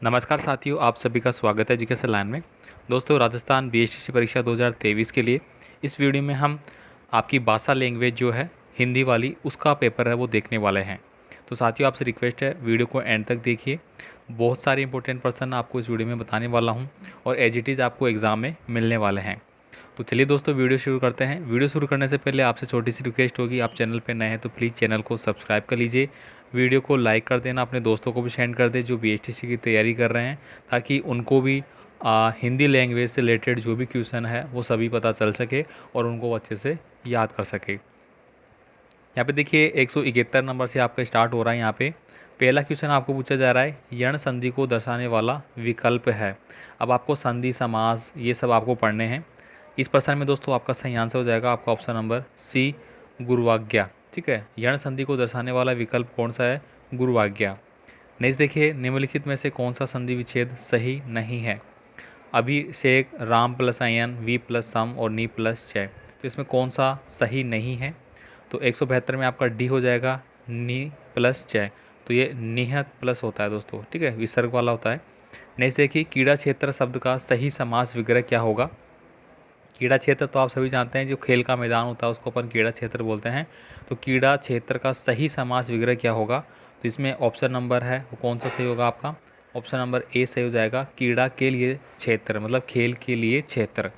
नमस्कार साथियों, आप सभी का स्वागत है एजुकेशन लाइन में। दोस्तों, राजस्थान बीएसटीसी परीक्षा 2023 के लिए इस वीडियो में हम आपकी भाषा लैंग्वेज जो है हिंदी वाली, उसका पेपर है वो देखने वाले हैं। तो साथियों, आपसे रिक्वेस्ट है वीडियो को एंड तक देखिए। बहुत सारे इंपॉर्टेंट पर्सन आपको इस वीडियो में बताने वाला हूँ और एज इट इज़ आपको एग्ज़ाम में मिलने वाले हैं। तो चलिए दोस्तों, वीडियो शुरू करते हैं। वीडियो शुरू करने से पहले आपसे छोटी सी रिक्वेस्ट होगी, आप चैनल पर नए हैं तो प्लीज़ चैनल को सब्सक्राइब कर लीजिए। वीडियो को लाइक कर देना, अपने दोस्तों को भी सेंड कर दें जो बीएसटीसी की तैयारी कर रहे हैं, ताकि उनको भी हिंदी लैंग्वेज से रिलेटेड जो भी क्वेश्चन है वो सभी पता चल सके और उनको वो अच्छे से याद कर सके। यहाँ पे देखिए 171 नंबर से आपका स्टार्ट हो रहा है। यहाँ पे पहला क्वेश्चन आपको पूछा जा रहा है, यण संधि को दर्शाने वाला विकल्प है। अब आपको संधि, समास ये सब आपको पढ़ने हैं। इस प्रश्न में दोस्तों आपका सही आंसर हो जाएगा आपका ऑप्शन नंबर सी, गुरुवाज्ञा। ठीक है, यण संधि को दर्शाने वाला विकल्प कौन सा है? गुरुवाज्ञा। नेक्स्ट देखिए, निम्नलिखित में से कौन सा संधि विच्छेद सही नहीं है? अभिषेक, Ram plus Ayan, we plus सम और नी प्लस चय। तो इसमें कौन सा सही नहीं है? तो 172 में आपका डी हो जाएगा, नी प्लस चय। तो ये निहत प्लस होता है दोस्तों, ठीक है, विसर्ग वाला होता है। नेक्स्ट देखिए, कीड़ा क्षेत्र शब्द का सही समास विग्रह क्या होगा? कीड़ा क्षेत्र तो आप सभी जानते हैं, जो खेल का मैदान होता है उसको अपन कीड़ा क्षेत्र बोलते हैं। तो कीड़ा क्षेत्र का सही समास विग्रह क्या होगा? तो इसमें ऑप्शन नंबर है वो कौन सा सही होगा आपका? ऑप्शन नंबर ए सही हो जाएगा, कीड़ा के लिए क्षेत्र, मतलब खेल के लिए क्षेत्र।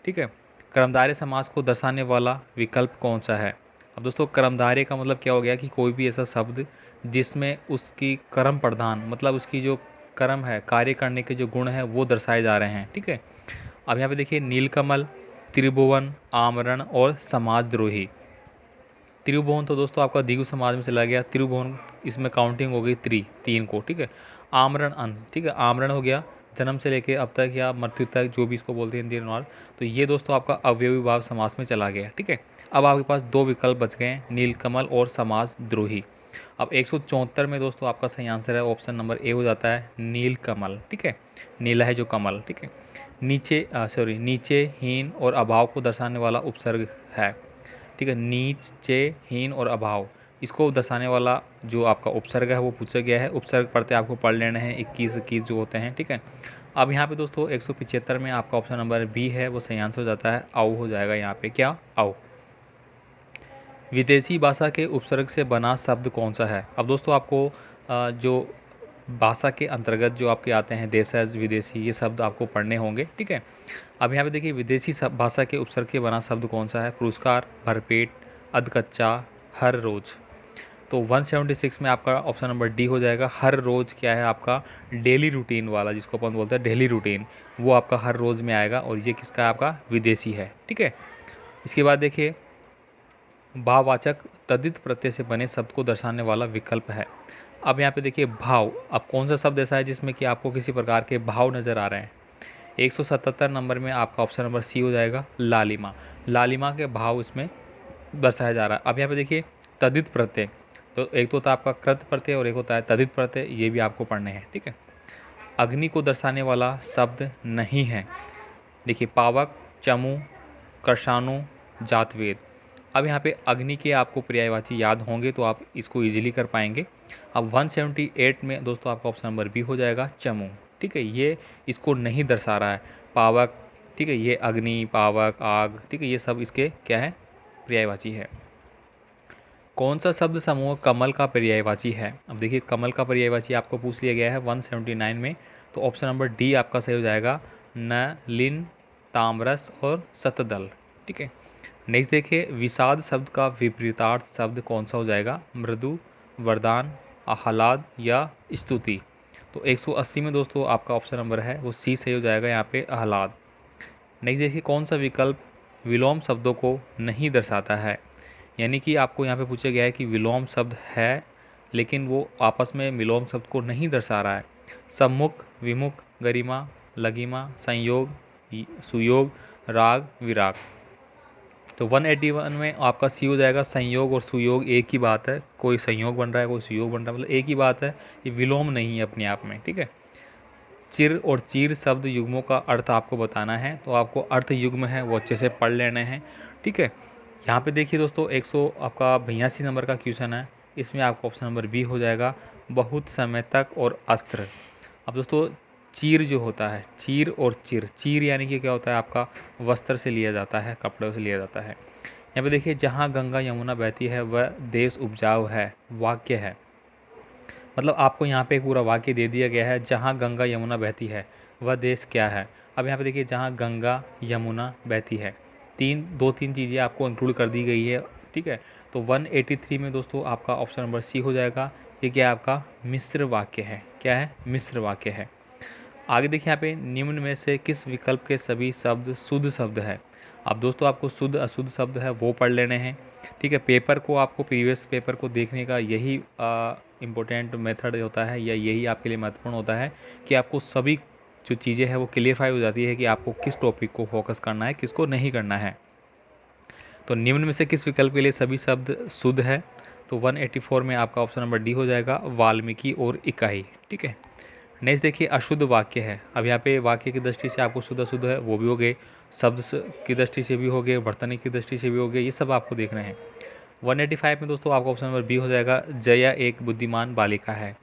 ठीक है। कर्मधारय समास को दर्शाने वाला विकल्प कौन सा है? अब दोस्तों, कर्मधारय का मतलब क्या हो गया कि कोई भी ऐसा शब्द जिसमें उसकी कर्म प्रधान, मतलब उसकी जो कर्म है, कार्य करने के जो गुण हैं वो दर्शाए जा रहे हैं। ठीक है। अब यहाँ पे देखिए, नीलकमल, त्रिभुवन, आमरण और समाजद्रोही। त्रिभुवन तो दोस्तों आपका द्विगु समाज में चला गया। त्रिभुवन इसमें काउंटिंग हो गई तीन को। ठीक है। आमरण अंश, ठीक है, आमरण हो गया जन्म से लेके अब तक या मृत्यु तक, जो भी इसको बोलते हैं हिंदी अनुवाद। तो ये दोस्तों आपका अवयवी भाव समास में चला गया। ठीक है। अब आपके पास दो विकल्प बच गए हैं, नीलकमल और समाजद्रोही। अब 174 में दोस्तों आपका सही आंसर है ऑप्शन नंबर ए हो जाता है, नीलकमल। ठीक है, नीला है जो कमल। ठीक है। नीचे, हीन और अभाव को दर्शाने वाला उपसर्ग है। ठीक है, नीचे, हीन और अभाव, इसको दर्शाने वाला जो आपका उपसर्ग है वो पूछा गया है। उपसर्ग पढ़ते आपको पढ़ लेने हैं, 21 जो होते हैं। ठीक है। अब यहाँ पे दोस्तों 175 में आपका ऑप्शन नंबर बी है वो सही आंसर हो जाता है, आओ हो जाएगा यहाँ पे, क्या आओ। विदेशी भाषा के उपसर्ग से बना शब्द कौन सा है? अब दोस्तों आपको जो भाषा के अंतर्गत जो आपके आते हैं, देशज, विदेशी, ये शब्द आपको पढ़ने होंगे। ठीक है। अब यहाँ पे देखिए, विदेशी भाषा के उपसर्ग के बना शब्द कौन सा है? पुरस्कार, भरपेट, अधकच्चा, हर रोज। तो 176 में आपका ऑप्शन नंबर डी हो जाएगा। हर रोज़ क्या है आपका? डेली रूटीन वाला, जिसको अपन बोलते हैं डेली रूटीन, वो आपका हर रोज़ में आएगा और ये किसका है? आपका विदेशी है। ठीक है। इसके बाद देखिए, भाववाचक तद्धित प्रत्यय से बने शब्द को दर्शाने वाला विकल्प है। अब यहाँ पे देखिए, भाव, अब कौन सा शब्द ऐसा है जिसमें कि आपको किसी प्रकार के भाव नज़र आ रहे हैं? 177 नंबर में आपका ऑप्शन नंबर सी हो जाएगा, लालिमा। लालिमा के भाव इसमें दर्शाया जा रहा है। अब यहाँ पे देखिए, तद्धित प्रत्यय, तो एक तो होता है आपका कृत प्रत्यय और एक होता है तद्धित प्रत्यय, ये भी आपको पढ़ने हैं। ठीक है। अग्नि को दर्शाने वाला शब्द नहीं है। देखिए, पावक, चमू, कर्षाणु, जातवेद। अब यहाँ पे अग्नि के आपको पर्यायवाची याद होंगे तो आप इसको इजीली कर पाएंगे। अब 178 में दोस्तों आपका ऑप्शन नंबर बी हो जाएगा, चमू। ठीक है, ये इसको नहीं दर्शा रहा है। पावक, ठीक है, ये अग्नि, पावक, आग, ठीक है, ये सब इसके क्या है? पर्यायवाची है। कौन सा शब्द समूह कमल का पर्यायवाची है? अब देखिए, कमल का पर्यायवाची आपको पूछ लिया गया है 179 में। तो ऑप्शन नंबर डी आपका सही हो जाएगा, नलिन, ताम्रस और शतदल। ठीक है। नेक्स्ट देखिए, विषाद शब्द का विपरीतार्थ शब्द कौन सा हो जाएगा? मृदु, वरदान, आह्लाद या स्तुति। तो 180 में दोस्तों आपका ऑप्शन नंबर है वो सी सही हो जाएगा, यहाँ पे आह्लाद। नेक्स्ट देखिए, कौन सा विकल्प विलोम शब्दों को नहीं दर्शाता है? यानी कि आपको यहाँ पे पूछा गया है कि विलोम शब्द है लेकिन वो आपस में विलोम शब्द को नहीं दर्शा रहा है। सम्मुख, विमुख, गरिमा, लगिमा, संयोग, सुयोग, राग, विराग। तो 181 में आपका सी हो जाएगा, संयोग और सुयोग एक ही बात है। कोई संयोग बन रहा है, कोई सुयोग बन रहा है, मतलब एक ही बात है, ये विलोम नहीं है अपने आप में। ठीक है। चिर और चीर शब्द युग्मों का अर्थ आपको बताना है, तो आपको अर्थ युग्म है वो अच्छे से पढ़ लेने हैं। ठीक है। यहाँ पे देखिए दोस्तों, 100 आपका 82 नंबर का क्वेश्चन है। इसमें आपका ऑप्शन नंबर बी हो जाएगा, बहुत समय तक और अस्त्र। अब दोस्तों चीर जो होता है, चीर और चिर, चीर यानी कि क्या होता है आपका वस्त्र से लिया जाता है, कपड़ों से लिया जाता है। यहाँ पे देखिए जहाँ गंगा यमुना बहती है वह देश उपजाऊ है, वाक्य है। मतलब आपको यहाँ पे एक पूरा वाक्य दे दिया गया है, जहाँ गंगा यमुना बहती है वह देश क्या है। अब यहाँ पे देखिए जहाँ गंगा यमुना बहती है, दो तीन चीज़ें आपको इंक्लूड कर दी गई है, ठीक है। तो 183 में दोस्तों आपका ऑप्शन नंबर सी हो जाएगा। ये क्या है आपका मिश्र वाक्य है, क्या है मिश्र वाक्य है। आगे देखिए यहाँ पे निम्न में से किस विकल्प के सभी शब्द शुद्ध शब्द है। अब दोस्तों आपको शुद्ध अशुद्ध शब्द है वो पढ़ लेने हैं, ठीक है। पेपर को आपको प्रीवियस पेपर को देखने का यही इम्पोर्टेंट मेथड होता है, या यही आपके लिए महत्वपूर्ण होता है कि आपको सभी जो चीज़ें हैं वो क्लियरफाई हो जाती है कि आपको किस टॉपिक को फोकस करना है, किसको नहीं करना है। तो निम्न में से किस विकल्प के लिए सभी शब्द शुद्ध है, तो 184 में आपका ऑप्शन नंबर डी हो जाएगा, वाल्मीकि और इकाई, ठीक है। नेक्स्ट देखिए अशुद्ध वाक्य है। अब यहाँ पे वाक्य की दृष्टि से आपको शुद्ध अशुद्ध है वो भी हो गए, शब्द की दृष्टि से भी हो गए, वर्तनी की दृष्टि से भी हो गए, ये सब आपको देखना है। 185 में दोस्तों आपका ऑप्शन नंबर बी हो जाएगा, जया एक बुद्धिमान बालिका है।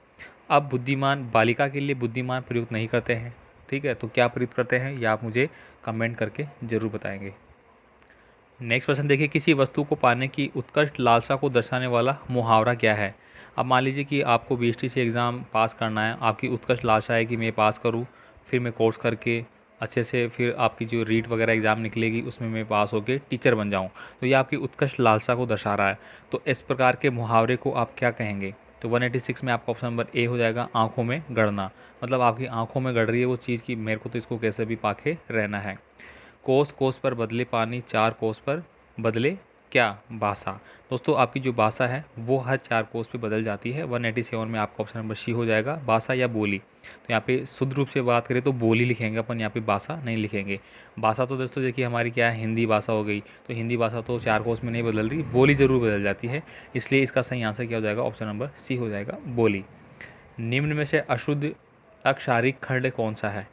अब बुद्धिमान बालिका के लिए बुद्धिमान प्रयुक्त नहीं करते हैं, ठीक है। तो क्या प्रयुक्त करते हैं या आप मुझे कमेंट करके ज़रूर बताएंगे। नेक्स्ट क्वेश्चन देखिए, किसी वस्तु को पाने की उत्कृष्ट लालसा को दर्शाने वाला मुहावरा क्या है। अब मान लीजिए कि आपको बीएसटीसी एग्ज़ाम पास करना है, आपकी उत्कृष्ट लालसा है कि मैं पास करूं, फिर मैं कोर्स करके अच्छे से फिर आपकी जो रीट वगैरह एग्ज़ाम निकलेगी उसमें मैं पास होकर टीचर बन जाऊं, तो ये आपकी उत्कृष्ट लालसा को दर्शा रहा है। तो इस प्रकार के मुहावरे को आप क्या कहेंगे। तो 186 में आपका ऑप्शन नंबर ए हो जाएगा, आँखों में गड़ना। मतलब आपकी आँखों में गड़ रही है वो चीज़ की मेरे को तो इसको कैसे भी पाके रहना है। कोस कोस पर बदले पानी, चार कोस पर बदले क्या, भाषा। दोस्तों आपकी जो भाषा है वो हर 4 कोस पे बदल जाती है। 187 में आपका ऑप्शन नंबर सी हो जाएगा, भाषा या बोली। तो यहाँ पे शुद्ध रूप से बात करें तो बोली लिखेंगे अपन, यहाँ पे भाषा नहीं लिखेंगे। भाषा तो दोस्तों देखिए हमारी क्या है, हिंदी भाषा हो गई। तो हिंदी भाषा तो 4 कोस में नहीं बदल रही, बोली ज़रूर बदल जाती है। इसलिए इसका सही आंसर क्या हो जाएगा, ऑप्शन नंबर सी हो जाएगा, बोली। निम्न में से अशुद्ध अक्षारिक खंड कौन सा है।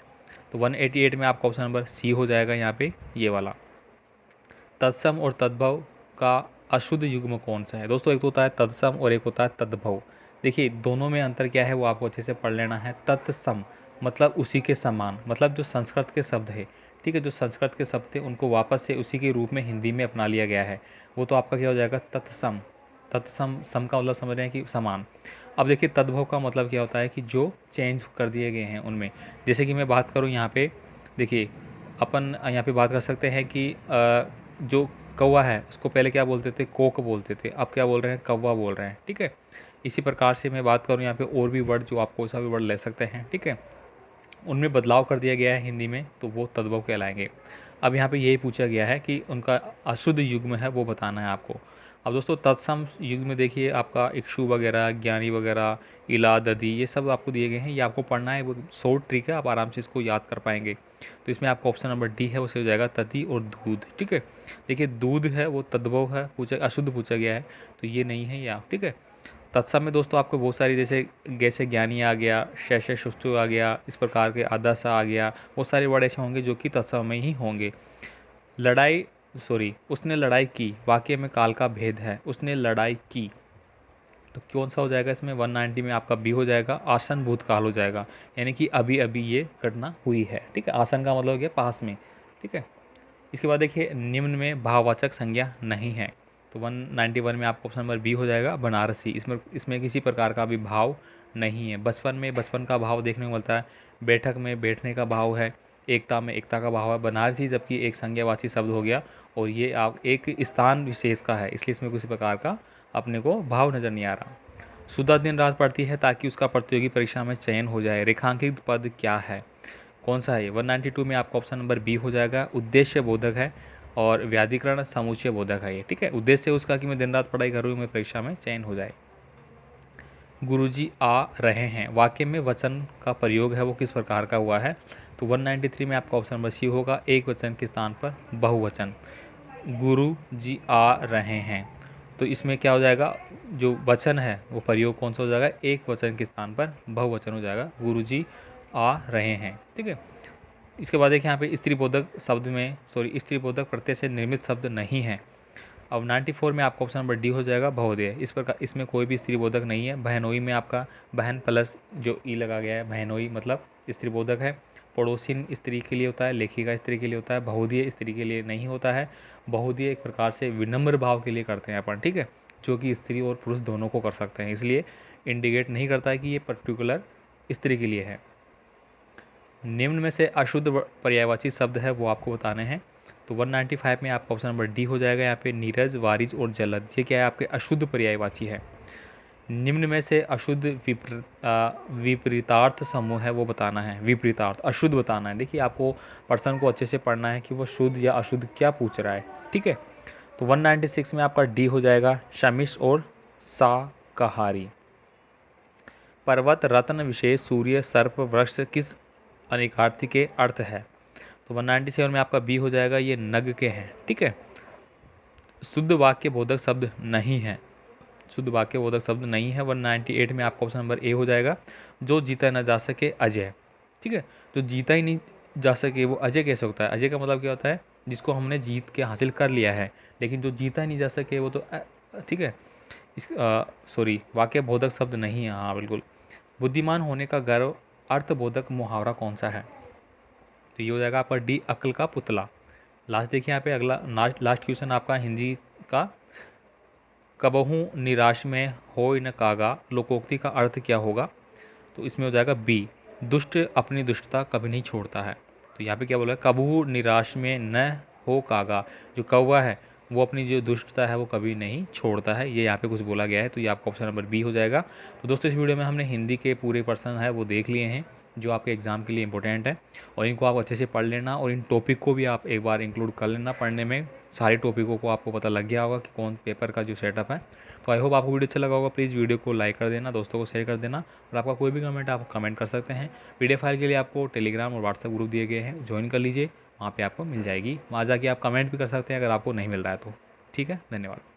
तो 188 में आपका ऑप्शन नंबर सी हो जाएगा, यहाँ पे ये वाला। तत्सम और तद्भव का अशुद्ध युग्म कौन सा है। दोस्तों एक तो होता है तत्सम और एक होता है तद्भव। देखिए दोनों में अंतर क्या है वो आपको अच्छे से पढ़ लेना है। तत्सम मतलब उसी के समान, मतलब जो संस्कृत के शब्द है, ठीक है, जो संस्कृत के शब्द थे उनको वापस से उसी के रूप में हिंदी में अपना लिया गया है, वो तो आपका क्या हो जाएगा, तत्सम। तत्सम सम का मतलब समझ रहे हैं कि समान। अब देखिए तद्भव का मतलब क्या होता है कि जो चेंज कर दिए गए हैं उनमें। जैसे कि मैं बात करूँ यहाँ पे, देखिए अपन यहाँ पे बात कर सकते हैं कि जो कौवा है उसको पहले क्या बोलते थे, कोक बोलते थे, अब क्या बोल रहे हैं, कौवा बोल रहे हैं, ठीक है। इसी प्रकार से मैं बात करूँ यहाँ पे और भी वर्ड जो आप कोई सा भी वर्ड ले सकते हैं, ठीक है, उनमें बदलाव कर दिया गया है हिंदी में, तो वो तद्भव कहलाएंगे। अब यहाँ पे यही पूछा गया है कि उनका अशुद्ध युग्म है वो बताना है आपको। अब दोस्तों तत्सम युग में देखिए आपका इक्षु वगैरह, ज्ञानी वगैरह, इला, दधी, ये सब आपको दिए गए हैं, ये आपको पढ़ना है, वो शॉर्ट ट्रिक है, आप आराम से इसको याद कर पाएंगे। तो इसमें आपका ऑप्शन नंबर डी है, उसे हो जाएगा तति और दूध, ठीक है। देखिए दूध है वो तद्भव है, पूछा अशुद्ध पूछा गया है, तो ये नहीं है ये आप, ठीक है। तत्सम में दोस्तों आपको बहुत सारी जैसे ज्ञानी आ गया, शैशय शुष्टु आ गया, इस प्रकार के आदासा आ गया, बहुत सारे वर्ड ऐसे होंगे जो कि तत्सम में ही होंगे। लड़ाई, सॉरी, उसने लड़ाई की, वाक्य में काल का भेद है, उसने लड़ाई की, तो कौन सा हो जाएगा इसमें, 190 में आपका बी हो जाएगा, आसन भूतकाल हो जाएगा, यानी कि अभी अभी ये घटना हुई है, ठीक है। आसन का मतलब हो गया पास में, ठीक है। इसके बाद देखिए निम्न में भाववाचक संज्ञा नहीं है, तो 191 में आपका ऑप्शन नंबर बी हो जाएगा, बनारसी। इसमें किसी प्रकार का भी भाव नहीं है। बचपन में बचपन का भाव देखने को मिलता है, बैठक में बैठने का भाव है, एकता में एकता का भाव है। बनारसी जबकि एक संज्ञावाची शब्द हो गया और ये आप एक स्थान विशेष का है, इसलिए इसमें किसी प्रकार का अपने को भाव नज़र नहीं आ रहा। सुधा दिन रात पढ़ती है ताकि उसका प्रतियोगी परीक्षा में चयन हो जाए, रेखांकित पद क्या है, कौन सा है। 192 में आपका ऑप्शन नंबर बी हो जाएगा, उद्देश्य बोधक है और व्याधिकरण समुच्चय बोधक है ये, ठीक है। उद्देश्य उसका कि मैं दिन रात पढ़ाई कर रही हूँ, मैं परीक्षा में चयन हो जाए। गुरुजी आ रहे हैं, वाक्य में वचन का प्रयोग है वो किस प्रकार का हुआ है, तो 193 में आपका ऑप्शन नंबर सी होगा, एक वचन के स्थान पर बहुवचन। गुरु जी आ रहे हैं, तो इसमें क्या हो जाएगा, जो वचन है वो प्रयोग कौन सा हो जाएगा, एक वचन के स्थान पर बहुवचन हो जाएगा, गुरुजी आ रहे हैं, ठीक है। इसके बाद देखिए यहाँ पे स्त्रीबोधक शब्द में, स्त्रीबोधक प्रत्यय से निर्मित शब्द नहीं है। अब 94 में आपका ऑप्शन नंबर डी हो जाएगा बहुधेय। इस प्रकार इसमें कोई भी स्त्रीबोधक नहीं है। बहनोई में आपका बहन प्लस जो ई लगा गया है, बहनोई मतलब स्त्रीबोधक है। पड़ोसिन स्त्री के लिए होता है, लेखिका स्त्री के लिए होता है, बहुधीय स्त्री के लिए नहीं होता है। बहुधीय एक प्रकार से विनम्र भाव के लिए करते हैं अपन, ठीक है, जो कि स्त्री और पुरुष दोनों को कर सकते हैं, इसलिए इंडिकेट नहीं करता है कि ये पर्टिकुलर स्त्री के लिए है। निम्न में से अशुद्ध पर्यायवाची शब्द है वो आपको बताने हैं। तो 195 में आपका ऑप्शन नंबर डी हो जाएगा। यहाँ पे नीरज, वारिज और जलद, ये क्या है, आपके अशुद्ध पर्यायवाची है। निम्न में से अशुद्ध विपरीतार्थ समूह है वो बताना है। विपरीतार्थ अशुद्ध बताना है। देखिए आपको पर्सन को अच्छे से पढ़ना है कि वो शुद्ध या अशुद्ध क्या पूछ रहा है, ठीक है। तो 196 में आपका डी हो जाएगा, शमिश और शाकाहारी। पर्वत, रत्न, विशेष, सूर्य, सर्प, वृक्ष किस अनिकार्थी के अर्थ है। तो 197 में आपका बी हो जाएगा, ये नग के हैं, ठीक है। शुद्ध वाक्य बोधक शब्द नहीं है, शुद्ध वाक्य बोधक शब्द नहीं है। 198 में आपका ऑप्शन नंबर ए हो जाएगा, जो जीता न जा सके अजय, ठीक है। जो जीता ही नहीं जा सके वो अजय कैसे होता है। अजय का मतलब क्या होता है, जिसको हमने जीत के हासिल कर लिया है, लेकिन जो जीता ही नहीं जा सके वो तो ठीक है। इस सॉरी, वाक्य बोधक शब्द नहीं है, हाँ बिल्कुल। बुद्धिमान होने का गर्व अर्थबोधक मुहावरा कौन सा है। तो ये हो जाएगा आपका डी, अक्ल का पुतला। लास्ट देखिए यहाँ पे अगला लास्ट क्वेश्चन आपका हिंदी का, कबहू निराश में हो न कागा, लोकोक्ति का अर्थ क्या होगा। तो इसमें हो जाएगा बी, दुष्ट अपनी दुष्टता कभी नहीं छोड़ता है। तो यहाँ पे क्या बोला है, कबहू निराश में न हो कागा, जो कौवा है वो अपनी जो दुष्टता है वो कभी नहीं छोड़ता है, ये यहाँ पे कुछ बोला गया है। तो ये आपका ऑप्शन नंबर बी हो जाएगा। तो दोस्तों इस वीडियो में हमने हिंदी के पूरे पर्सन है वो देख लिए हैं, जो आपके एग्ज़ाम के लिए इंपॉर्टेंट है, और इनको आप अच्छे से पढ़ लेना, और इन टॉपिक को भी आप एक बार इंक्लूड कर लेना पढ़ने में। सारे टॉपिकों को आपको पता लग गया होगा कि कौन पेपर का जो सेटअप है। तो आई होप आपको वीडियो अच्छा लगा होगा। प्लीज़ वीडियो को लाइक कर देना, दोस्तों को शेयर कर देना, और आपका कोई भी कमेंट आप कमेंट कर सकते हैं। पीडीएफ फाइल के लिए आपको टेलीग्राम और व्हाट्सएप ग्रुप दिए गए हैं, ज्वाइन कर लीजिए, वहाँ पे आपको मिल जाएगी। वहाँ जाके आप कमेंट भी कर सकते हैं अगर आपको नहीं मिल रहा है तो, ठीक है। धन्यवाद।